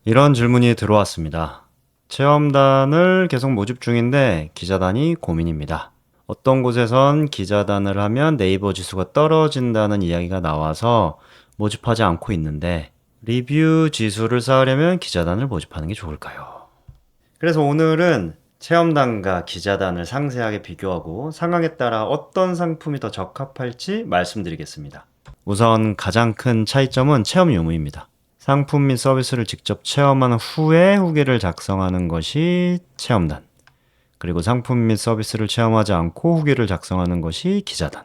이런 질문이 들어왔습니다. 체험단을 계속 모집 중인데 기자단이 고민입니다. 어떤 곳에선 기자단을 하면 네이버 지수가 떨어진다는 이야기가 나와서 모집하지 않고 있는데 리뷰 지수를 쌓으려면 기자단을 모집하는 게 좋을까요? 그래서 오늘은 체험단과 기자단을 상세하게 비교하고 상황에 따라 어떤 상품이 더 적합할지 말씀드리겠습니다. 우선 가장 큰 차이점은 체험 유무입니다. 상품 및 서비스를 직접 체험한 후에 후기를 작성하는 것이 체험단. 그리고 상품 및 서비스를 체험하지 않고 후기를 작성하는 것이 기자단.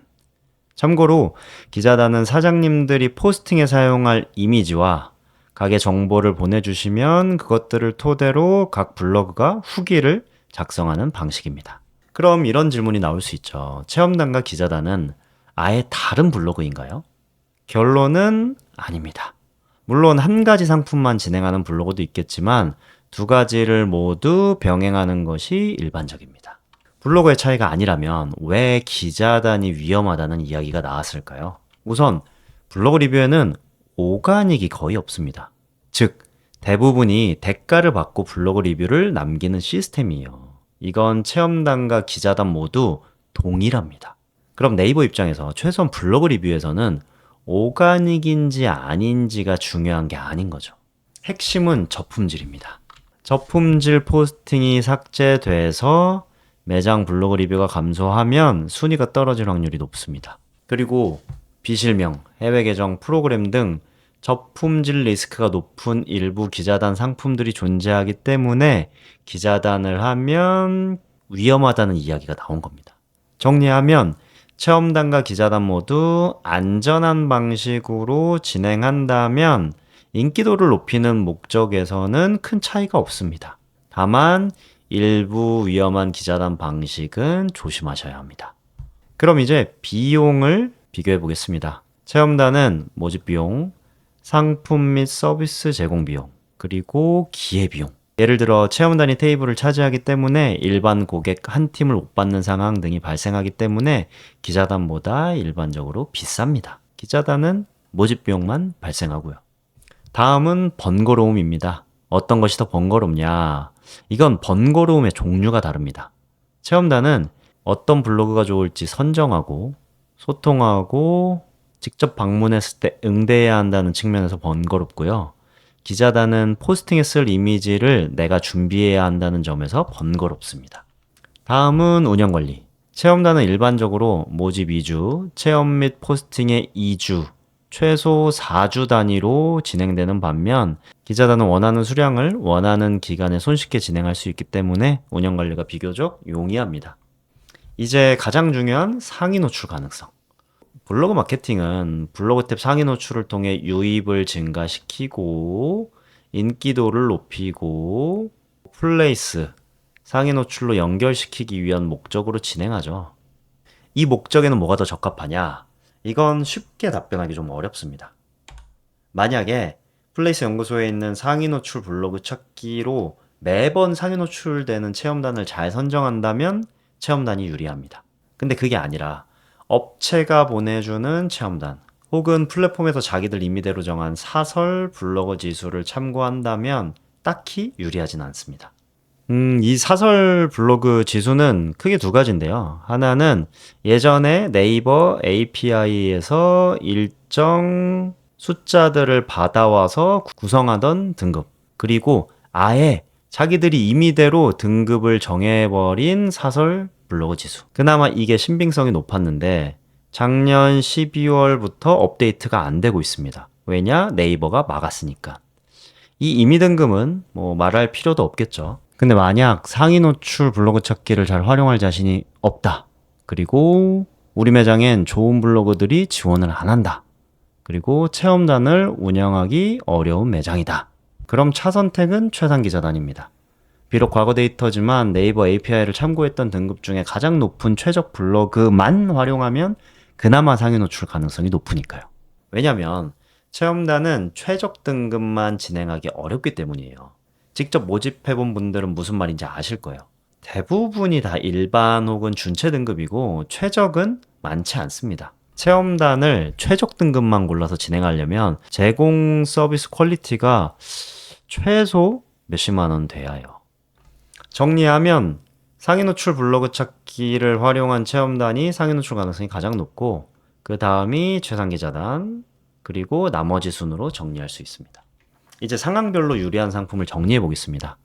참고로 기자단은 사장님들이 포스팅에 사용할 이미지와 가게 정보를 보내주시면 그것들을 토대로 각 블로그가 후기를 작성하는 방식입니다. 그럼 이런 질문이 나올 수 있죠. 체험단과 기자단은 아예 다른 블로그인가요? 결론은 아닙니다. 물론 한 가지 상품만 진행하는 블로그도 있겠지만 두 가지를 모두 병행하는 것이 일반적입니다. 블로그의 차이가 아니라면 왜 기자단이 위험하다는 이야기가 나왔을까요? 우선 블로그 리뷰에는 오가닉이 거의 없습니다. 즉, 대부분이 대가를 받고 블로그 리뷰를 남기는 시스템이에요. 이건 체험단과 기자단 모두 동일합니다. 그럼 네이버 입장에서 최소한 블로그 리뷰에서는 오가닉인지 아닌지가 중요한 게 아닌 거죠. 핵심은 저품질입니다. 저품질 포스팅이 삭제돼서 매장 블로그 리뷰가 감소하면 순위가 떨어질 확률이 높습니다. 그리고 비실명, 해외 계정 프로그램 등 저품질 리스크가 높은 일부 기자단 상품들이 존재하기 때문에 기자단을 하면 위험하다는 이야기가 나온 겁니다. 정리하면 체험단과 기자단 모두 안전한 방식으로 진행한다면 인기도를 높이는 목적에서는 큰 차이가 없습니다. 다만 일부 위험한 기자단 방식은 조심하셔야 합니다. 그럼 이제 비용을 비교해 보겠습니다. 체험단은 모집 비용, 상품 및 서비스 제공 비용, 그리고 기회 비용. 예를 들어 체험단이 테이블을 차지하기 때문에 일반 고객 한 팀을 못 받는 상황 등이 발생하기 때문에 기자단보다 일반적으로 비쌉니다. 기자단은 모집 비용만 발생하고요. 다음은 번거로움입니다. 어떤 것이 더 번거롭냐? 이건 번거로움의 종류가 다릅니다. 체험단은 어떤 블로그가 좋을지 선정하고 소통하고 직접 방문했을 때 응대해야 한다는 측면에서 번거롭고요. 기자단은 포스팅에 쓸 이미지를 내가 준비해야 한다는 점에서 번거롭습니다. 다음은 운영관리. 체험단은 일반적으로 모집 2주, 체험 및 포스팅의 2주, 최소 4주 단위로 진행되는 반면 기자단은 원하는 수량을 원하는 기간에 손쉽게 진행할 수 있기 때문에 운영관리가 비교적 용이합니다. 이제 가장 중요한 상위 노출 가능성. 블로그 마케팅은 블로그 탭 상위 노출을 통해 유입을 증가시키고 인기도를 높이고 플레이스, 상위 노출로 연결시키기 위한 목적으로 진행하죠. 이 목적에는 뭐가 더 적합하냐? 이건 쉽게 답변하기 좀 어렵습니다. 만약에 플레이스 연구소에 있는 상위 노출 블로그 찾기로 매번 상위 노출되는 체험단을 잘 선정한다면 체험단이 유리합니다. 근데 그게 아니라 업체가 보내주는 체험단 혹은 플랫폼에서 자기들 임의대로 정한 사설 블로거 지수를 참고한다면 딱히 유리하진 않습니다. 이 사설 블로그 지수는 크게 두 가지인데요. 하나는 예전에 네이버 API에서 일정 숫자들을 받아와서 구성하던 등급. 그리고 아예 자기들이 임의대로 등급을 정해버린 사설 블로그 지수. 그나마 이게 신빙성이 높았는데 작년 12월부터 업데이트가 안 되고 있습니다. 왜냐? 네이버가 막았으니까. 이 임의 등급은 뭐 말할 필요도 없겠죠. 근데 만약 상위 노출 블로그 찾기를 잘 활용할 자신이 없다. 그리고 우리 매장엔 좋은 블로그들이 지원을 안 한다. 그리고 체험단을 운영하기 어려운 매장이다. 그럼 차선택은 최상기자단입니다. 비록 과거 데이터지만 네이버 API를 참고했던 등급 중에 가장 높은 최적 블로그만 활용하면 그나마 상위 노출 가능성이 높으니까요. 왜냐면 체험단은 최적 등급만 진행하기 어렵기 때문이에요. 직접 모집해본 분들은 무슨 말인지 아실 거예요. 대부분이 다 일반 혹은 준체 등급이고 최적은 많지 않습니다. 체험단을 최적 등급만 골라서 진행하려면 제공 서비스 퀄리티가 최소 몇십만 원 돼야 해요. 정리하면 상위 노출 블로그 찾기를 활용한 체험단이 상위 노출 가능성이 가장 높고 그 다음이 최상기자단 그리고 나머지 순으로 정리할 수 있습니다. 이제 상황별로 유리한 상품을 정리해 보겠습니다.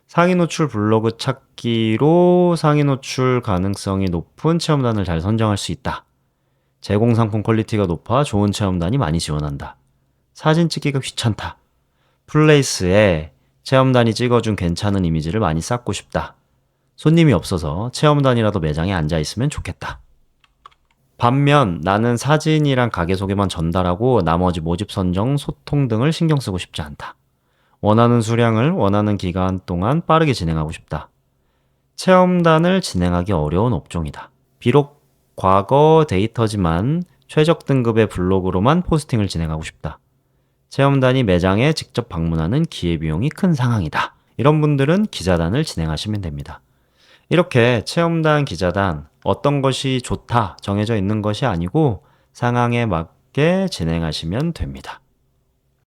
상위 노출 블로그 찾기로 상위 노출 가능성이 높은 체험단을 잘 선정할 수 있다. 제공 상품 퀄리티가 높아 좋은 체험단이 많이 지원한다. 사진 찍기가 귀찮다. 플레이스에 체험단이 찍어준 괜찮은 이미지를 많이 쌓고 싶다. 손님이 없어서 체험단이라도 매장에 앉아있으면 좋겠다. 반면 나는 사진이랑 가게 소개만 전달하고 나머지 모집 선정, 소통 등을 신경 쓰고 싶지 않다. 원하는 수량을 원하는 기간 동안 빠르게 진행하고 싶다. 체험단을 진행하기 어려운 업종이다. 비록 과거 데이터지만 최적 등급의 블로그로만 포스팅을 진행하고 싶다. 체험단이 매장에 직접 방문하는 기회비용이 큰 상황이다. 이런 분들은 기자단을 진행하시면 됩니다. 이렇게 체험단, 기자단 어떤 것이 좋다 정해져 있는 것이 아니고 상황에 맞게 진행하시면 됩니다.